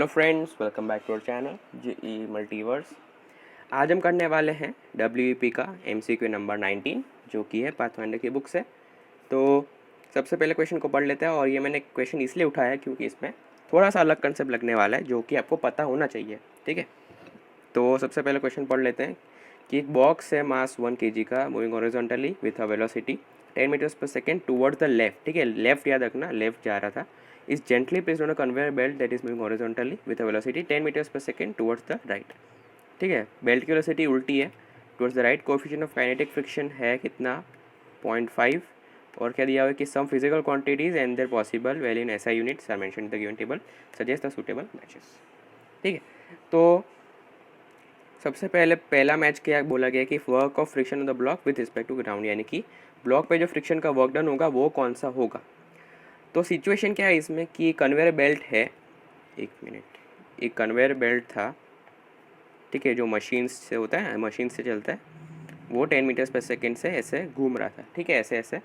Hello friends, welcome back to our channel JEE multiverse. आज हम करने वाले हैं WEP का MCQ नंबर 19 जो कि है पाथफाइंडर की बुक से। तो सबसे पहले क्वेश्चन को पढ़ लेते हैं, और ये मैंने क्वेश्चन इसलिए उठाया क्योंकि इसमें थोड़ा सा अलग कंसेप्ट लगने वाला है जो कि आपको पता होना चाहिए। ठीक है, तो सबसे पहले क्वेश्चन पढ़ लेते हैं कि एक बॉक्स है मास 1 kg का, moving horizontally with a velocity 10 metres per second towards the left. ठीक है, लेफ्ट याद रखना, लेफ्ट जा रहा था। is gently placed on a conveyor belt that is moving horizontally with a velocity 10 meters per second towards the right। ठीक है, belt की वेलोसिटी उल्टी है towards the right। Coefficient of kinetic friction है कितना, 0.5। और क्या दिया हुआ है कि some physical quantities and their possible value in SI units are mentioned in the given table, suggest the suitable matches. ठीक है, तो सबसे पहले पहला मैच क्या बोला गया कि work of friction on the block with respect to ground, यानी कि ब्लॉक पे जो फ्रिक्शन का वर्क डन होगा वो कौन सा होगा। तो सिचुएशन क्या है इसमें कि कन्वेयर बेल्ट है, एक कन्वेयर बेल्ट था। ठीक है, जो मशीन्स से होता है, मशीन से चलता है, वो 10 मीटर्स पर सेकेंड से ऐसे घूम रहा था। ठीक है, ऐसे ऐसे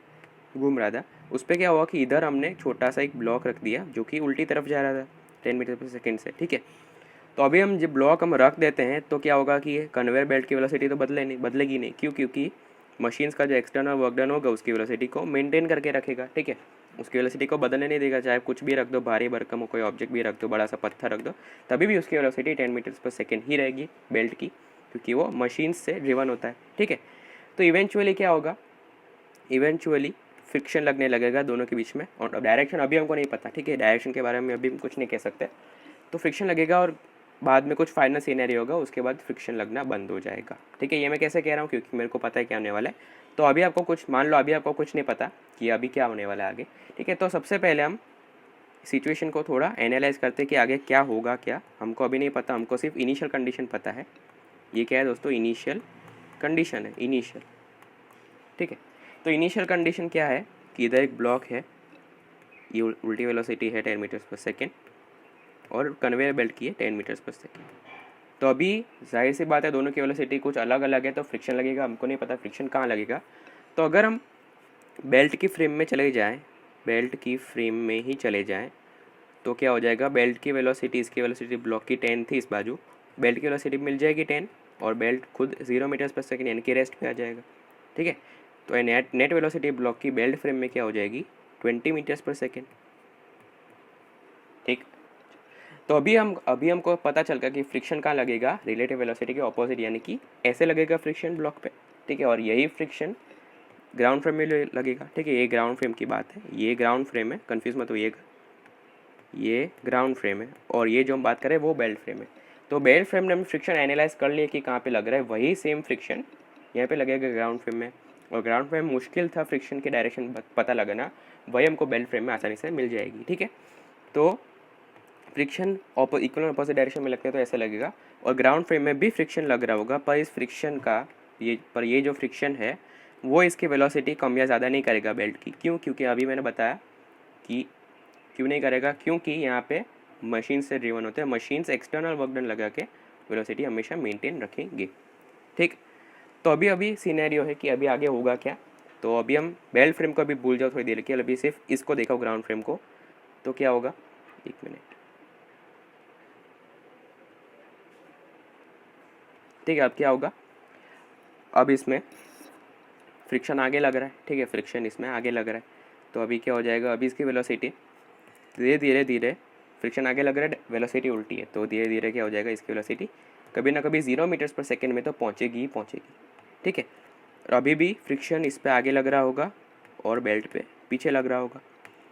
घूम रहा था। उस पर क्या हुआ कि इधर हमने छोटा सा एक ब्लॉक रख दिया जो कि उल्टी तरफ जा रहा था 10 मीटर पर सेकेंड से। ठीक है, तो अभी हम जब ब्लॉक हम रख देते हैं तो क्या होगा कि कन्वेयर बेल्ट की वेलोसिटी तो बदलेगी नहीं। क्यों? क्योंकि मशीन्स का जो एक्सटर्नल वर्क डन होगा उसकी वेलोसिटी को मेंटेन करके रखेगा। ठीक है, उसकी वेलोसिटी को बदलने नहीं देगा। चाहे कुछ भी रख दो, भारी भरकम हो, कोई ऑब्जेक्ट भी रख दो, बड़ा सा पत्थर रख दो, तभी भी उसकी वेलोसिटी 10 मीटर्स पर सेकेंड ही रहेगी बेल्ट की, क्योंकि वो मशीन्स से ड्रिवन होता है। ठीक है, तो इवेंचुअली क्या होगा, इवेंचुअली फ्रिक्शन लगने लगेगा दोनों के बीच में। और डायरेक्शन अभी हमको नहीं पता। ठीक है, डायरेक्शन के बारे में अभी हम कुछ नहीं कह सकते। तो फ्रिक्शन लगेगा और बाद में कुछ फाइनल सीनरी होगा, उसके बाद फ्रिक्शन लगना बंद हो जाएगा। ठीक है, ये मैं कैसे कह रहा हूँ क्योंकि मेरे को पता है क्या होने वाला है। तो अभी आपको कुछ, मान लो अभी आपको कुछ नहीं पता कि अभी क्या होने वाला है आगे। ठीक है, तो सबसे पहले हम सिचुएशन को थोड़ा एनालाइज करते हैं कि आगे क्या होगा। क्या हमको अभी नहीं पता, हमको सिर्फ इनिशियल कंडीशन पता है। ये क्या है दोस्तों, इनिशियल कंडीशन है, इनिशियल। ठीक है, तो इनिशियल कंडीशन क्या है कि इधर एक ब्लॉक है, ये उल्टी वेलोसिटी है 10 मीटर्स पर सेकेंड, और कन्वेयर बेल्ट की है 10 मीटर्स पर सेकेंड। तो अभी जाहिर सी बात है दोनों की वेलोसिटी कुछ अलग अलग है, तो फ्रिक्शन लगेगा। हमको नहीं पता फ्रिक्शन कहाँ लगेगा। तो अगर हम बेल्ट की फ्रेम में चले जाएं, बेल्ट की फ्रेम में ही चले जाएं, तो क्या हो जाएगा, बेल्ट की वेलोसिटी, इसकी वेलोसिटी ब्लॉक की 10 थी, इस बाजू बेल्ट की वेलोसिटी मिल जाएगी 10, और बेल्ट खुद 0 मीटर्स पर सेकेंड यानी कि रेस्ट पे आ जाएगा। ठीक है, तो नेट वेलोसिटी ब्लॉक की बेल्ट फ्रेम में क्या हो जाएगी, 20 मीटर्स पर सेकेंड। ठीक, तो अभी हमको पता चल गया कि फ्रिक्शन कहाँ लगेगा, रिलेटिव वेलोसिटी के ऑपोजिट, यानी कि ऐसे लगेगा फ्रिक्शन ब्लॉक पे। ठीक है, और यही फ्रिक्शन ग्राउंड फ्रेम में लगेगा। ठीक है, ये ग्राउंड फ्रेम की बात है, ये ग्राउंड फ्रेम है, कंफ्यूज मत होइएगा, ये ग्राउंड फ्रेम है, और ये जो हम बात करें वो बेल्ट फ्रेम है। तो बेल्ट फ्रेम ने हम फ्रिक्शन एनालाइज कर लिए कि कहाँ पे लग रहा है, वही सेम फ्रिक्शन यहाँ पे लगेगा ग्राउंड फ्रेम में। और ग्राउंड फ्रेम मुश्किल था फ्रिक्शन की डायरेक्शन पता लगाना, वही हमको बेल्ट फ्रेम में आसानी से मिल जाएगी। ठीक है, तो फ्रिक्शन इक्वल अपोजिट डायरेक्शन में लगता है तो ऐसे लगेगा, और ग्राउंड फ्रेम में भी फ्रिक्शन लग रहा होगा, पर इस फ्रिक्शन का ये जो फ्रिक्शन है वो इसकी वेलोसिटी कम या ज़्यादा नहीं करेगा बेल्ट की। क्यों? क्योंकि अभी मैंने बताया कि क्यों नहीं करेगा, क्योंकि यहाँ पे मशीन से ड्रिवन होते हैं, मशीन्स एक्सटर्नल वर्क डन लगा के वेलोसिटी हमेशा मेंटेन रखेंगे। ठीक, तो अभी सिनेरियो है कि अभी आगे होगा क्या। तो अभी हम बेल्ट फ्रेम को अभी भूल जाओ थोड़ी देर के, अभी सिर्फ इसको देखो ग्राउंड फ्रेम को। तो क्या होगा, एक मिनट। ठीक है, अब क्या होगा, अब इसमें फ्रिक्शन आगे लग रहा है। ठीक है, फ्रिक्शन इसमें आगे लग रहा है, तो अभी क्या हो जाएगा, अभी इसकी वेलोसिटी धीरे फ्रिक्शन आगे लग रहा है, वेलोसिटी उल्टी है, तो धीरे धीरे क्या हो जाएगा, इसकी वेलोसिटी कभी ना कभी 0 मीटर्स पर सेकेंड में तो पहुँचेगी ही पहुँचेगी। ठीक है, और अभी भी फ्रिक्शन इस पर आगे लग रहा होगा और बेल्ट पे पीछे लग रहा होगा।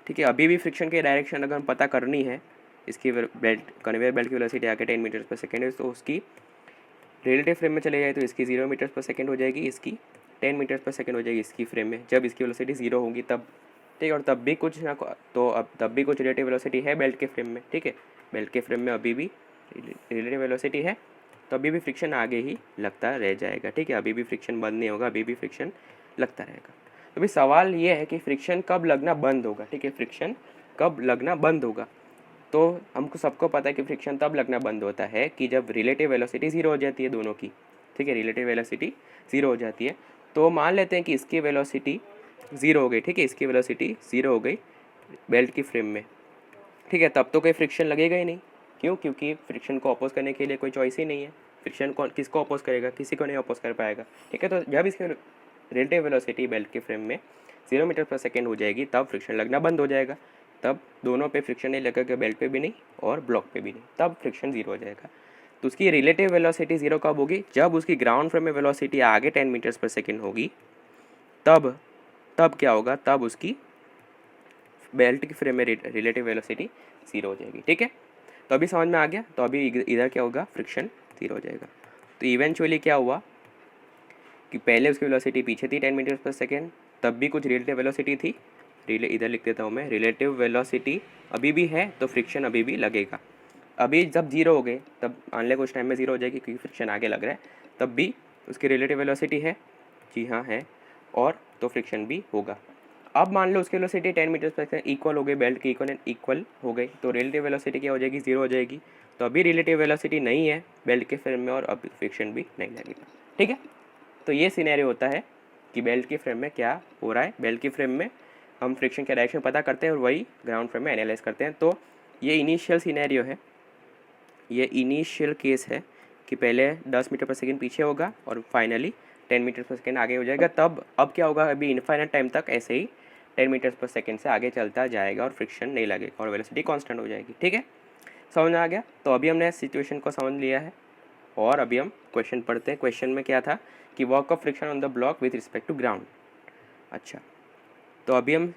ठीक है, अभी भी फ्रिक्शन की डायरेक्शन अगर हम पता करनी है, इसकी कन्वेयर बेल्ट की वेलोसिटी आगे 10 मीटर्स पर सेकेंड है, तो उसकी रिलेटिव फ्रेम में चले जाए तो इसकी 0 मीटर्स पर सेकेंड हो जाएगी, इसकी 10 मीटर्स पर सेकेंड हो जाएगी इसकी फ्रेम में, जब इसकी वेलोसिटी 0 होगी तब। ठीक है, और तब भी कुछ ना, तो अब तब भी कुछ रिलेटिव वेलोसिटी है बेल्ट के फ्रेम में। ठीक है, बेल्ट के फ्रेम में अभी भी रिलेटिव वेलोसिटी है, तो अभी भी फ्रिक्शन आगे ही लगता रह जाएगा। ठीक है, अभी भी फ्रिक्शन बंद नहीं होगा, अभी भी फ्रिक्शन लगता रहेगा। तो अभी सवाल ये है कि फ्रिक्शन कब लगना बंद होगा। ठीक है, फ्रिक्शन कब लगना बंद होगा। तो हमको सबको पता है कि फ्रिक्शन तब लगना बंद होता है कि जब रिलेटिव वेलोसिटी 0 हो जाती है दोनों की। ठीक है, रिलेटिव वेलोसिटी 0 हो जाती है, तो मान लेते हैं कि इसकी वेलोसिटी 0 हो गई। ठीक है, इसकी वेलोसिटी 0 हो गई बेल्ट की फ्रेम में। ठीक है, तब तो कोई फ्रिक्शन लगेगा ही नहीं, क्यों? क्योंकि फ्रिक्शन को अपोज करने के लिए कोई चॉइस ही नहीं है। फ्रिक्शन कौन किसको अपोज करेगा? किसी को नहीं अपोज कर पाएगा, ठीक है। तो जब इसकी रिलेटिव वेलोसिटी बेल्ट के फ्रेम में 0 मीटर पर सेकेंड हो जाएगी तब फ्रिक्शन लगना बंद हो जाएगा। तब दोनों पे फ्रिक्शन नहीं लगेगा, बेल्ट पे भी नहीं और ब्लॉक पे भी नहीं, तब फ्रिक्शन 0 हो जाएगा। तो उसकी रिलेटिव वेलोसिटी 0 कब होगी? जब उसकी ग्राउंड फ्रेम में वेलोसिटी आगे 10 मीटर्स पर सेकेंड होगी, तब क्या होगा? तब उसकी बेल्ट की फ्रेम में रिलेटिव वेलोसिटी 0 हो जाएगी, ठीक है। तो अभी समझ में आ गया। तो अभी इधर क्या होगा? फ्रिक्शन 0 हो जाएगा। तो इवेंचुअली क्या हुआ कि पहले उसकी वेलोसिटी पीछे थी 10 मीटर पर सेकेंड, तब भी कुछ रिलेटिव वेलोसिटी थी। इधर लिख देता हूँ मैं, रिलेटिव वेलोसिटी अभी भी है तो फ्रिक्शन अभी भी लगेगा। अभी जब 0 हो गए तब आने कुछ टाइम में 0 हो जाएगी क्योंकि फ्रिक्शन आगे लग रहा है, तब भी उसकी रिलेटिव वेलोसिटी है। जी हाँ है, और तो फ्रिक्शन भी होगा। अब मान लो उसकी वेलोसिटी 10 मीटर पर सेकेंड इक्वल हो गई, बेल्ट की इक्वल हो गई, तो रिलेटिव वेलोसिटी क्या हो जाएगी? 0 हो जाएगी। तो अभी रिलेटिव वेलोसिटी नहीं है बेल्ट के फ्रेम में और अब फ्रिक्शन भी नहीं लगेगा, ठीक है। तो ये सिनेरियो होता है कि बेल्ट की फ्रेम में क्या हो रहा है। बेल्ट की फ्रेम में हम फ्रिक्शन का डायरेक्शन पता करते हैं और वही ग्राउंड फ्रेम में एनालाइज करते हैं। तो ये इनिशियल सिनेरियो है, ये इनिशियल केस है कि पहले 10 मीटर पर सेकेंड पीछे होगा और फाइनली 10 मीटर पर सेकेंड आगे हो जाएगा। तब अब क्या होगा? अभी इनफाइनाइट टाइम तक ऐसे ही 10 मीटर्स पर सेकेंड से आगे चलता जाएगा और फ्रिक्शन नहीं लगेगा और वेलोसिटी कांस्टेंट हो जाएगी, ठीक है। समझ में आ गया? तो अभी हमने सिचुएशन को समझ लिया है और अभी हम क्वेश्चन पढ़ते हैं। क्वेश्चन में क्या था कि work of friction on the block with respect to ground. अच्छा, तो अभी हम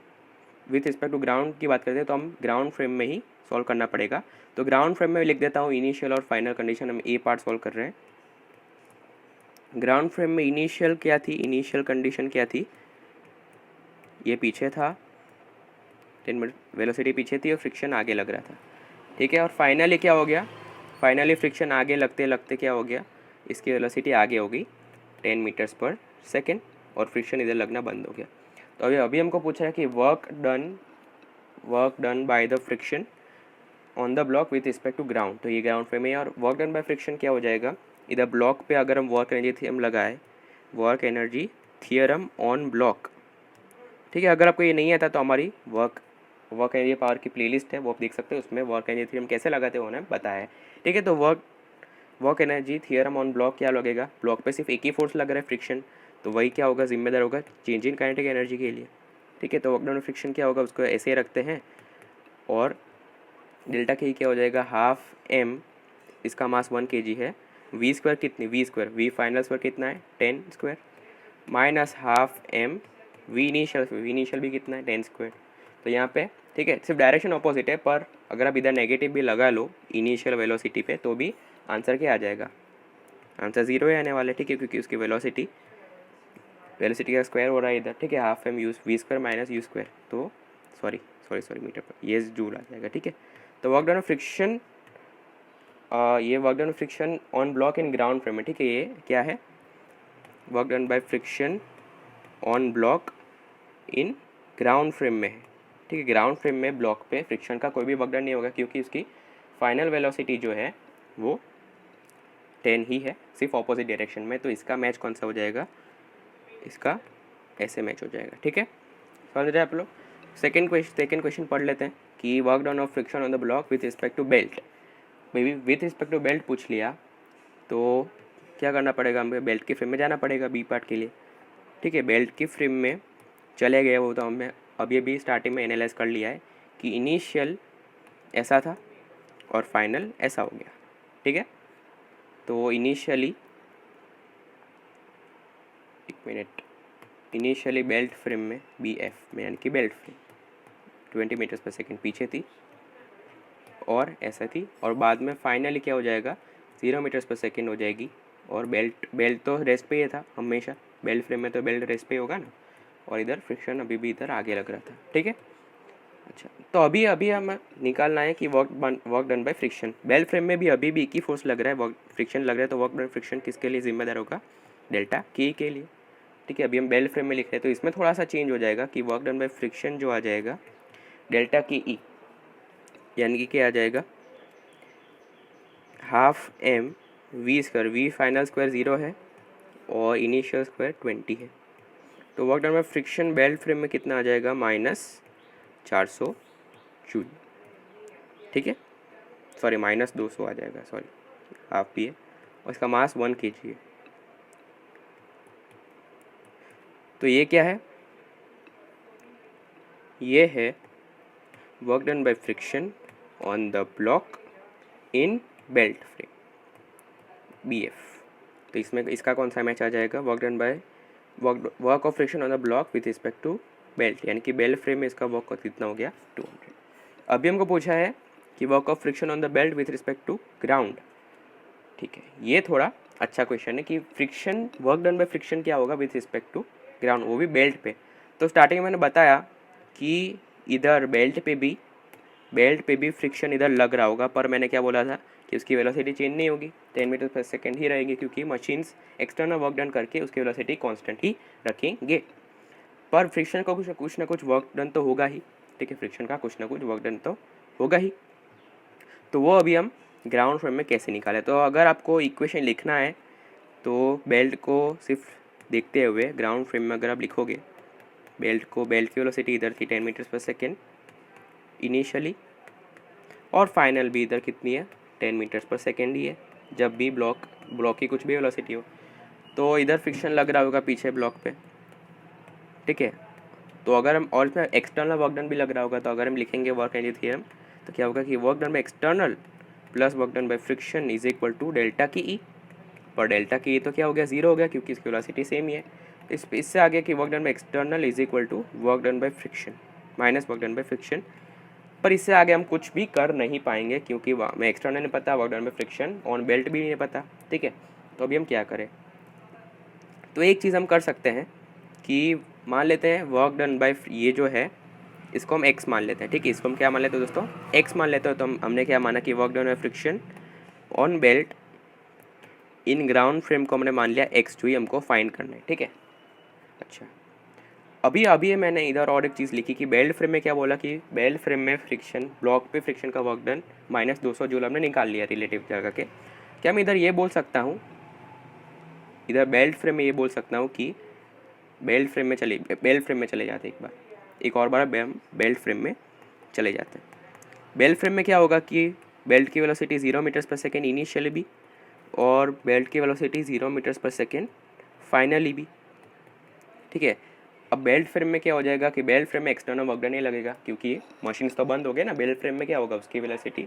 विथ रिस्पेक्ट टू ग्राउंड की बात करते हैं, तो हम ग्राउंड फ्रेम में ही सॉल्व करना पड़ेगा। तो ग्राउंड फ्रेम में लिख देता हूँ इनिशियल और फाइनल कंडीशन। हम ए पार्ट सॉल्व कर रहे हैं। ग्राउंड फ्रेम में इनिशियल क्या थी? इनिशियल कंडीशन क्या थी? ये पीछे था, 10 मीटर वेलोसिटी पीछे थी और फ्रिक्शन आगे लग रहा था, ठीक है। और फाइनली क्या हो गया? फाइनली फ्रिक्शन आगे लगते लगते क्या हो गया? इसकी वेलोसिटी आगे हो गई 10 मीटर्स पर सेकेंड और फ्रिक्शन इधर लगना बंद हो गया। तो अभी हमको पूछा है कि work done by the friction on the block with respect to ground. तो ये ग्राउंड फ्रेम है और वर्क डन बाय फ्रिक्शन क्या हो जाएगा? इधर ब्लॉक पे अगर हम वर्क एनर्जी थ्योरम लगाए, work energy theorem on block, ठीक है। अगर आपको ये नहीं आता तो हमारी वर्क एनर्जी पावर की प्लेलिस्ट है, वो आप देख सकते हैं। उसमें वर्क एनर्जी थ्योरम कैसे लगाते हो उन्हें बताया है, ठीक है। तो work energy theorem on block क्या लगेगा? ब्लॉक पे सिर्फ एक ही फोर्स लग रहा है, फ्रिक्शन, तो वही क्या होगा? जिम्मेदार होगा चेंज इन काइनेटिक एनर्जी के लिए, ठीक है। तो वर्क डन फ्रिक्शन क्या होगा? उसको ऐसे ही रखते हैं और डेल्टा के क्या हो जाएगा? हाफ एम, इसका मास 1 kg है। वी स्क्वायर कितनी? V square, V final square कितना है? 10 square minus half M V initial भी कितना है? 10 स्क्वायर। तो यहाँ पे ठीक है, सिर्फ डायरेक्शन ऑपोजिट है, पर अगर आप इधर नेगेटिव भी लगा लो इनिशियल वेलोसिटी पे तो भी आंसर क्या आ जाएगा? आंसर 0 ही आने वाला है, ठीक है, क्योंकि उसकी वेलोसिटी का स्क्वायर हो रहा है इधर, ठीक है। Half M V square minus U square, तो सॉरी मीटर पर ये जूल आ जाएगा, ठीक है। तो वर्क डन फ्रिक्शन, ये work done friction on block in ground frame है, ठीक है। ये क्या है? Work done by friction on block in ground frame में है, ठीक है। ग्राउंड फ्रेम में ब्लॉक पे फ्रिक्शन का कोई भी वर्क डन नहीं होगा क्योंकि उसकी फाइनल वेलोसिटी जो है वो 10 ही है, सिर्फ ऑपोजिट डायरेक्शन में। तो इसका मैच कौन सा हो जाएगा? इसका ऐसे मैच हो जाएगा, ठीक है। समझ रहे हैं आप लोग? सेकेंड क्वेश्चन पढ़ लेते हैं कि work done of friction on the block with respect to belt. मे विथ रिस्पेक्ट टू बेल्ट पूछ लिया तो क्या करना पड़ेगा? हमें बेल्ट की फ्रेम में जाना पड़ेगा बी पार्ट के लिए, ठीक है। बेल्ट की फ्रेम में चले गए वो, तो हमने अभी स्टार्टिंग में एनालाइज कर लिया है कि इनिशियल ऐसा था और फाइनल ऐसा हो गया, ठीक है। तो इनिशियली बेल्ट फ्रेम में BF में, यानी कि belt frame 20 metres per second पीछे थी और ऐसा थी, और बाद में फाइनली क्या हो जाएगा? 0 मीटर्स पर सेकेंड हो जाएगी और बेल्ट तो रेस्ट पे ही था हमेशा, बेल्ट फ्रेम में तो बेल्ट रेस्ट पे ही होगा ना, और इधर फ्रिक्शन अभी भी इधर आगे लग रहा था, ठीक है। अच्छा, तो अभी हम निकालना है कि work done by friction. Belt frame में भी अभी भी एक ही फोर्स लग रहा है, वर्क फ्रिक्शन लग रहा है, तो वर्क डन फ्रिक्शन किसके लिए जिम्मेदार होगा? डेल्टा के लिए, ठीक है। अभी हम बेल्ट फ्रेम में लिख रहे हैं तो इसमें थोड़ा सा चेंज हो जाएगा कि वर्क डन बाय फ्रिक्शन जो आ जाएगा डेल्टा के ई, यानी कि क्या आ जाएगा? Half M V square, V final square 0 है और इनिशियल स्क्वायर 20 है। तो work done by friction belt frame में कितना आ जाएगा? -400 जूल, ठीक है। सॉरी -200 आ जाएगा, सॉरी हाफ भी है, और इसका मास 1 kg है। तो ये क्या है, ये है work done by friction on the block in belt frame BF। तो इसमें इसका कौन सा मैच आ जाएगा, work done by work of friction on the block with respect to belt, यानी कि बेल्ट फ्रेम में इसका वर्क कितना हो गया 200। अभी हमको पूछा है कि work of friction on the belt with respect to ground. ठीक है, ये थोड़ा अच्छा क्वेश्चन है कि friction work done by friction क्या होगा विथ रिस्पेक्ट टू ग्राउंड, वो भी बेल्ट पे। तो स्टार्टिंग में मैंने बताया कि इधर बेल्ट पे भी फ्रिक्शन इधर लग रहा होगा, पर मैंने क्या बोला था कि उसकी वेलोसिटी चेंज नहीं होगी, 10 मीटर पर सेकेंड ही रहेगी, क्योंकि मशीन्स एक्सटर्नल वर्क डन करके उसकी वेलोसिटी कांस्टेंट ही रखेंगे। पर फ्रिक्शन का कुछ ना कुछ वर्क डन तो होगा ही। ठीक है, फ्रिक्शन का कुछ ना कुछ वर्क डन तो होगा ही। तो वो अभी हम ग्राउंड फ्रेम में कैसे निकालें। तो अगर आपको इक्वेशन लिखना है तो बेल्ट को सिर्फ देखते हुए ग्राउंड फ्रेम में अगर आप लिखोगे, बेल्ट की वेलोसिटी इधर थी 10 मीटर्स पर सेकेंड इनिशियली, और फाइनल भी इधर कितनी है 10 मीटर्स पर सेकेंड ही है, जब भी ब्लॉक की कुछ भी वेलोसिटी हो। तो इधर फ्रिक्शन लग रहा होगा पीछे ब्लॉक पे। ठीक है, तो अगर हम और इसमें एक्सटर्नल वर्क डन भी लग रहा होगा, तो अगर हम लिखेंगे वर्क एनर्जी थ्योरम, तो क्या होगा कि work done by external plus work done by friction is equal to delta K E. और डेल्टा की ई तो क्या हो गया, 0 हो गया, क्योंकि इसकी वेलोसिटी सेम ही है। इससे आगे कि work done by external is equal to work done by friction minus work done by friction. पर इससे आगे हम कुछ भी कर नहीं पाएंगे, क्योंकि हमें एक्सटर्नल नहीं पता, work done by friction on belt भी नहीं पता। ठीक है, तो अभी हम क्या करें। तो एक चीज़ हम कर सकते हैं कि मान लेते हैं वर्क डन बाय ये जो है इसको हम x मान लेते हैं। ठीक है, इसको हम क्या मान लेते हैं दोस्तों, x मान लेते हो। तो हमने क्या माना कि work done by friction on belt in ground frame को हमने मान लिया x, जो ही हमको फाइंड करना है। ठीक है, अच्छा अभी मैंने इधर और एक चीज़ लिखी कि बेल्ट फ्रेम में क्या बोला कि बेल्ट फ्रेम में फ्रिक्शन ब्लॉक पे फ्रिक्शन का वर्क डन -200 जूल हमने निकाल लिया रिलेटिव जगह के। क्या मैं इधर ये बोल सकता हूँ, इधर बेल्ट फ्रेम में ये बोल सकता हूँ कि बेल्ट फ्रेम में चले जाते एक बार, एक और बार हम बेल्ट फ्रेम में चले जाते हैं। बेल्ट फ्रेम में क्या होगा कि बेल्ट की velocity 0 metres per second initially भी, और बेल्ट की velocity 0 metres per second finally भी। ठीक है, अब बेल्ट फ्रेम में क्या हो जाएगा कि बेल्ट फ्रेम में एक्सटर्नल वर्क डन नहीं लगेगा, क्योंकि मशीन तो बंद हो गए ना। बेल्ट फ्रेम में क्या होगा, उसकी वेलोसिटी,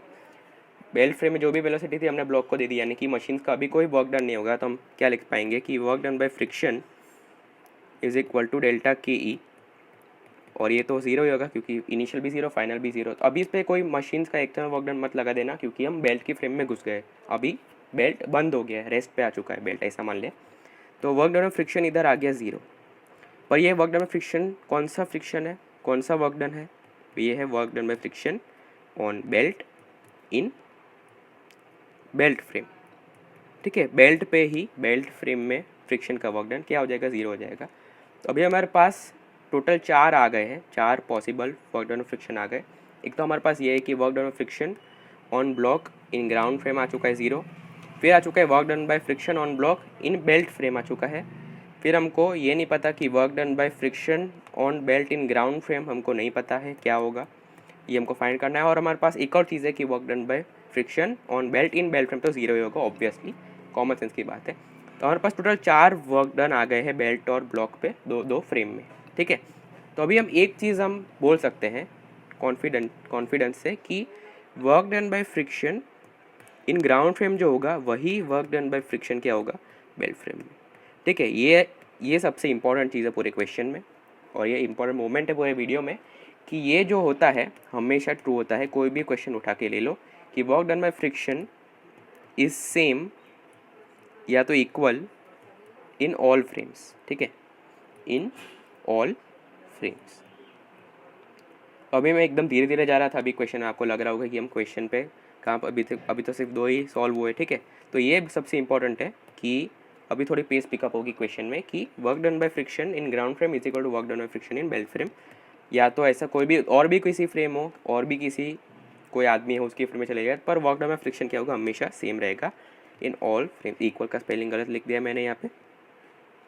बेल्ट फ्रेम में जो भी वेलोसिटी थी हमने ब्लॉक को दे दी, यानी कि मशीन का अभी कोई वर्क डन नहीं होगा। तो हम क्या लिख पाएंगे कि work done by friction is equal to delta K E, और ये तो 0 ही होगा, क्योंकि इनिशियल भी 0 फाइनल भी 0। तो अभी इस पर कोई मशीन का एक्सटर्नल वर्क डन मत लगा देना, क्योंकि हम बेल्ट की फ्रेम में घुस गए, अभी बेल्ट बंद हो गया है, रेस्ट पे आ चुका है बेल्ट, ऐसा मान ले। तो वर्क डन ऑफ फ्रिक्शन इधर आ गया 0। पर ये वर्क डन बाय फ्रिक्शन कौन सा फ्रिक्शन है, कौन सा वर्क डन है, तो ये है work done by friction on belt in belt frame. ठीक है, बेल्ट पे ही बेल्ट फ्रेम में फ्रिक्शन का वर्क डन क्या हो जाएगा, 0 हो जाएगा। तो अभी हमारे पास टोटल 4 आ गए हैं, 4 possible work done of friction आ गए। एक तो हमारे पास ये है कि work done of friction on block in ground frame आ चुका है 0। फिर आ चुका है work done by friction on block in belt frame आ चुका है। फिर हमको ये नहीं पता कि work done by friction on belt in ground frame हमको नहीं पता है क्या होगा, ये हमको फाइंड करना है। और हमारे पास एक और चीज़ है कि work done by friction on belt in belt frame, तो 0 ही होगा, ऑब्वियसली कॉमन सेंस की बात है। तो हमारे पास टोटल 4 वर्क डन आ गए हैं बेल्ट और ब्लॉक पे, दो फ्रेम में। ठीक है, तो अभी हम एक चीज़ हम बोल सकते हैं कॉन्फिडेंस से कि work done by friction in ground frame जो होगा वही वर्क डन बाय फ्रिक्शन क्या होगा बेल्ट फ्रेम में। ठीक है, ये सबसे इंपॉर्टेंट चीज़ है पूरे क्वेश्चन में, और ये इंपॉर्टेंट मोमेंट है पूरे वीडियो में, कि ये जो होता है हमेशा ट्रू होता है। कोई भी क्वेश्चन उठा के ले लो कि work done by friction is same या तो इक्वल इन ऑल फ्रेम्स। ठीक है, इन ऑल फ्रेम्स। अभी मैं एकदम धीरे धीरे जा रहा था, अभी क्वेश्चन आपको लग रहा होगा कि हम क्वेश्चन पे कहाँ पर, अभी तो सिर्फ 2 ही सॉल्व हुए। ठीक है, तो ये सबसे इंपॉर्टेंट है कि अभी थोड़ी पेस पिकअप होगी क्वेश्चन में कि work done by friction in ground frame is equal to work done by friction in belt frame. या तो ऐसा कोई भी और भी किसी फ्रेम हो, और भी किसी कोई आदमी हो उसकी फ्रेम में चले जाए, पर वर्क डन बाय फ्रिक्शन क्या होगा, हमेशा सेम रहेगा इन ऑल फ्रेम। इक्वल का स्पेलिंग गलत लिख दिया मैंने यहाँ पे।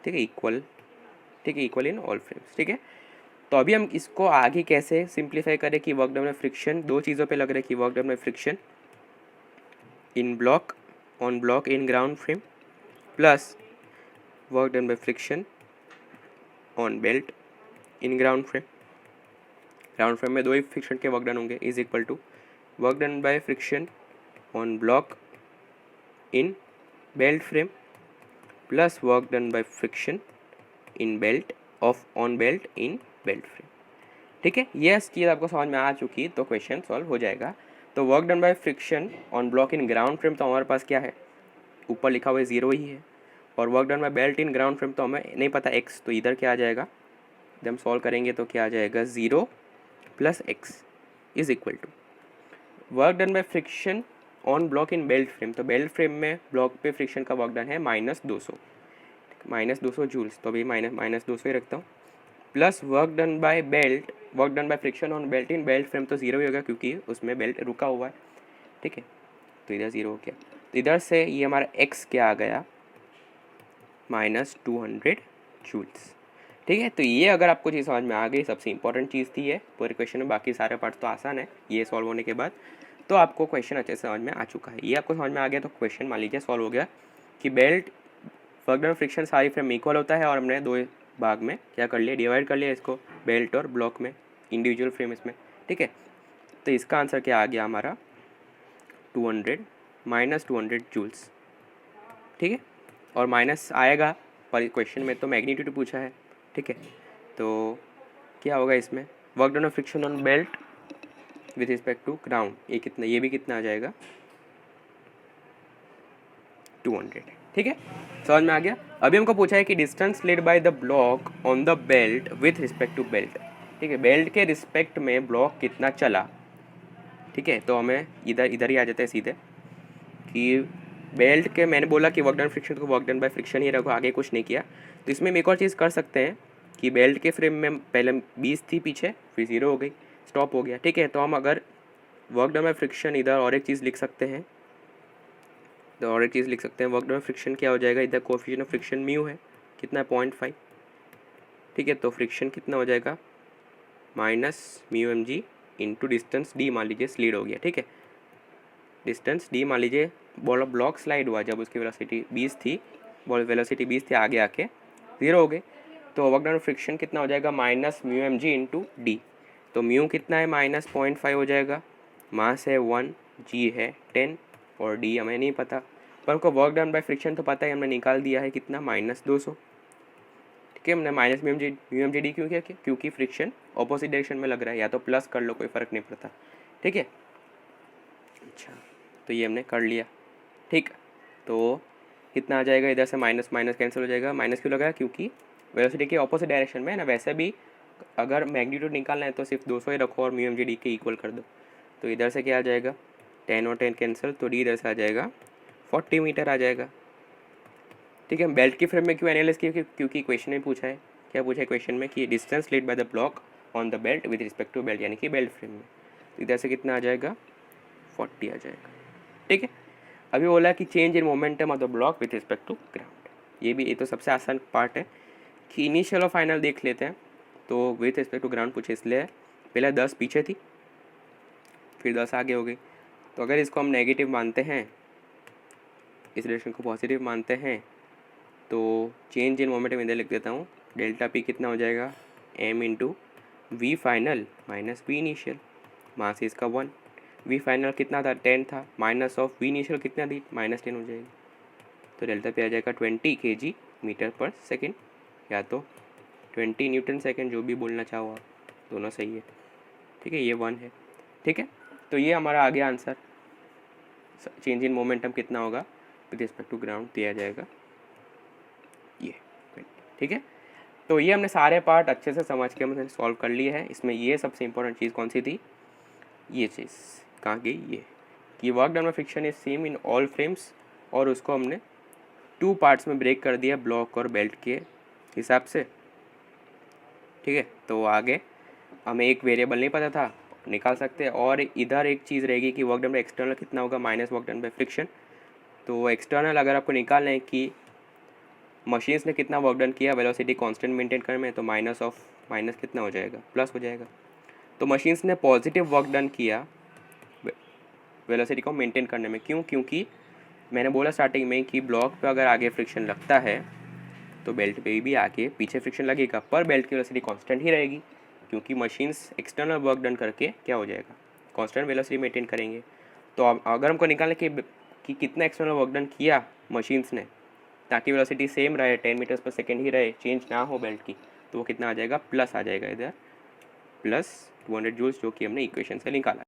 ठीक है, इक्वल, ठीक है, इक्वल इन ऑल फ्रेम्स। ठीक है, तो अभी हम इसको आगे कैसे सिंप्लीफाई करें कि वर्क डन बाय फ्रिक्शन, दो चीज़ों पे लग रहा है कि work done by friction in block on block in ground frame plus work done by friction on belt in ground frame में दो ही फ्रिक्शन के वर्क डन होंगे is equal to work done by friction on block in belt frame plus work done by friction in belt on belt in belt frame. ठीक है, ये चीज़ आपको समझ में आ चुकी तो क्वेश्चन सॉल्व हो जाएगा। तो work done by friction on block in ground frame तो हमारे पास क्या है, ऊपर लिखा हुआ है 0 ही है, और work done bye belt in ground frame तो हमें नहीं पता x, तो इधर क्या आ जाएगा, जब हम सॉल्व करेंगे तो क्या आ जाएगा 0 plus x is equal to work done by friction on block in belt frame. तो बेल्ट फ्रेम में ब्लॉक पे फ्रिक्शन का वर्क डन है -200 जूल्स, तो अभी -200 ही रखता हूँ, plus work done by friction on belt in belt frame तो 0 ही होगा क्योंकि उसमें बेल्ट रुका हुआ है। ठीक है, तो इधर 0 हो गया, तो इधर से ये हमारा x क्या आ गया -200 जूल्स। ठीक है, तो ये अगर आपको चीज़ समझ में आ गई, सबसे इंपॉर्टेंट चीज़ थी ये पूरे क्वेश्चन में, बाकी सारे पार्ट तो आसान है, ये सॉल्व होने के बाद तो आपको क्वेश्चन अच्छे से समझ में आ चुका है। ये आपको समझ में आ गया तो क्वेश्चन मान लीजिए सॉल्व हो गया कि बेल्ट वर्क डन फ्रिक्शन सारी फ्रेम इक्वल होता है, और हमने दो भाग में क्या कर लिया, डिवाइड कर लिया इसको बेल्ट और ब्लॉक में, इंडिविजुअल फ्रेम इसमें। ठीक है, तो इसका आंसर क्या आ गया हमारा 200 -200 जूल्स। ठीक है, और माइनस आएगा पर क्वेश्चन में तो मैग्नीट्यूड पूछा है। ठीक है, तो क्या होगा इसमें, work done of friction on belt with respect to ground, ये कितना, ये भी कितना आ जाएगा 200। ठीक है, समझ में आ गया। अभी हमको पूछा है कि distance led by the block on the belt with respect to belt. ठीक है, बेल्ट के रिस्पेक्ट में ब्लॉक कितना चला। ठीक है, तो हमें इधर ही आ जाते हैं सीधे कि बेल्ट के, मैंने बोला कि वर्क डन फ्रिक्शन को वर्क डन बाय फ्रिक्शन ही रखो, आगे कुछ नहीं किया। तो इसमें हम एक और चीज़ कर सकते हैं कि बेल्ट के फ्रेम में पहले 20 थी पीछे, फिर 0 हो गई, स्टॉप हो गया। ठीक है, तो हम अगर वर्क डन बाय फ्रिक्शन इधर और एक चीज़ लिख सकते हैं, तो और एक चीज़ लिख सकते हैं, वर्क डन बाय फ्रिक्शन क्या हो जाएगा, इधर कोएफिशिएंट ऑफ फ्रिक्शन म्यू है, कितना है 0.5। ठीक है, तो फ्रिक्शन कितना हो जाएगा -μmg इंटू डिस्टेंस d, मान लीजिए स्लीड हो गया। ठीक है, डिस्टेंस d मान लीजिए ब्लॉक स्लाइड हुआ जब उसकी वेलोसिटी 20 थी, वेलोसिटी 20 थी, आगे आके 0 हो गए, तो वर्क डन फ्रिक्शन कितना हो जाएगा -μmg इंटू डी। तो म्यू कितना है -0.5 हो जाएगा, मास है 1, जी है 10 और डी हमें नहीं पता, पर हमको वर्क डन बाय फ्रिक्शन तो पता है, हमने निकाल दिया है कितना -200। ठीक है, हमने -μmg डी क्यों किया, क्योंकि फ्रिक्शन ऑपोजिट डायरेक्शन में लग रहा है, या तो प्लस कर लो कोई फ़र्क नहीं पड़ता। ठीक है, अच्छा, तो ये हमने कर लिया। ठीक, तो कितना आ जाएगा, इधर से माइनस माइनस कैंसिल हो जाएगा, माइनस क्यों लगा, क्योंकि वेलोसिटी के ऑपोजिट डायरेक्शन में है ना, वैसे भी अगर मैग्नीट्यूड निकालना है तो सिर्फ 200 ही रखो और μmg डी के इक्वल कर दो। तो इधर से क्या आ जाएगा 10 और 10 कैंसिल, तो डी इधर से आ जाएगा 40 मीटर आ जाएगा। ठीक है, बेल्ट की फ्रेम में क्यों एनालाइज किया, क्योंकि क्वेश्चन में पूछा है, क्या पूछा है क्वेश्चन में कि distance led by the block on the belt with respect to belt, यानी कि बेल्ट फ्रेम में। तो इधर से कितना आ जाएगा 40 आ जाएगा। ठीक है, अभी बोला कि change in momentum of the block with respect to ground, ये तो सबसे आसान पार्ट है कि इनिशियल और फाइनल देख लेते हैं। तो विथ रिस्पेक्ट टू ग्राउंड पूछे इसलिए पहले 10 पीछे थी, फिर 10 आगे हो गई, तो अगर इसको हम नेगेटिव मानते हैं, इस रिलेशन को पॉजिटिव मानते हैं, तो चेंज इन मोमेंटम इधर लिख देता हूँ, डेल्टा पी कितना हो जाएगा m into v final minus v initial, mass इसका 1, वी फाइनल कितना था 10 था, माइनस ऑफ वी इनिशियल कितना थी -10 हो जाएगी, तो डेल्टा पे आ जाएगा 20 kg मीटर पर सेकेंड, या तो 20 न्यूटन सेकेंड, जो भी बोलना चाहो आप, दोनों सही है। ठीक है, ये 1 है। ठीक है, तो ये हमारा आ गया आंसर, चेंज इन मोमेंटम कितना होगा विद रिस्पेक्ट टू ग्राउंड दिया जाएगा ये। ठीक है, तो ये हमने सारे पार्ट अच्छे से समझ के हमने सॉल्व कर लिए हैं। इसमें ये सबसे इंपॉर्टेंट चीज़ कौन सी थी, ये चीज़ कहाँ गई, ये कि work done by friction is same in all frames, और उसको हमने 2 पार्ट्स में ब्रेक कर दिया ब्लॉक और बेल्ट के हिसाब से। ठीक है, तो आगे हमें एक वेरिएबल नहीं पता था, निकाल सकते हैं, और इधर एक चीज़ रहेगी कि वर्क डन बाय एक्सटर्नल कितना होगा minus work done by friction. तो एक्सटर्नल अगर आपको निकालना है कि मशीन्स ने कितना वर्क डन किया वेलोसिटी कांस्टेंट मेंटेन करने में, तो माइनस कितना हो जाएगा, प्लस हो जाएगा। तो मशीन्स ने पॉजिटिव वर्क डन किया वेलोसिटी को मेंटेन करने में। क्यों? क्योंकि मैंने बोला स्टार्टिंग में कि ब्लॉक पे अगर आगे फ्रिक्शन लगता है तो बेल्ट पे भी आके पीछे फ्रिक्शन लगेगा, पर बेल्ट की वेलोसिटी कांस्टेंट ही रहेगी, क्योंकि मशीन्स एक्सटर्नल वर्क डन करके क्या हो जाएगा, कांस्टेंट वेलोसिटी मेंटेन करेंगे। तो अब अगर हमको निकालने कि कितना एक्सटर्नल वर्क डन किया मशीन्स ने ताकि वेलोसिटी सेम रहे, 10 मीटर्स पर सेकेंड ही रहे, चेंज ना हो बेल्ट की, तो वो कितना आ जाएगा, प्लस आ जाएगा इधर, प्लस 200 जूल्स, जो कि हमने इक्वेशन से निकाला।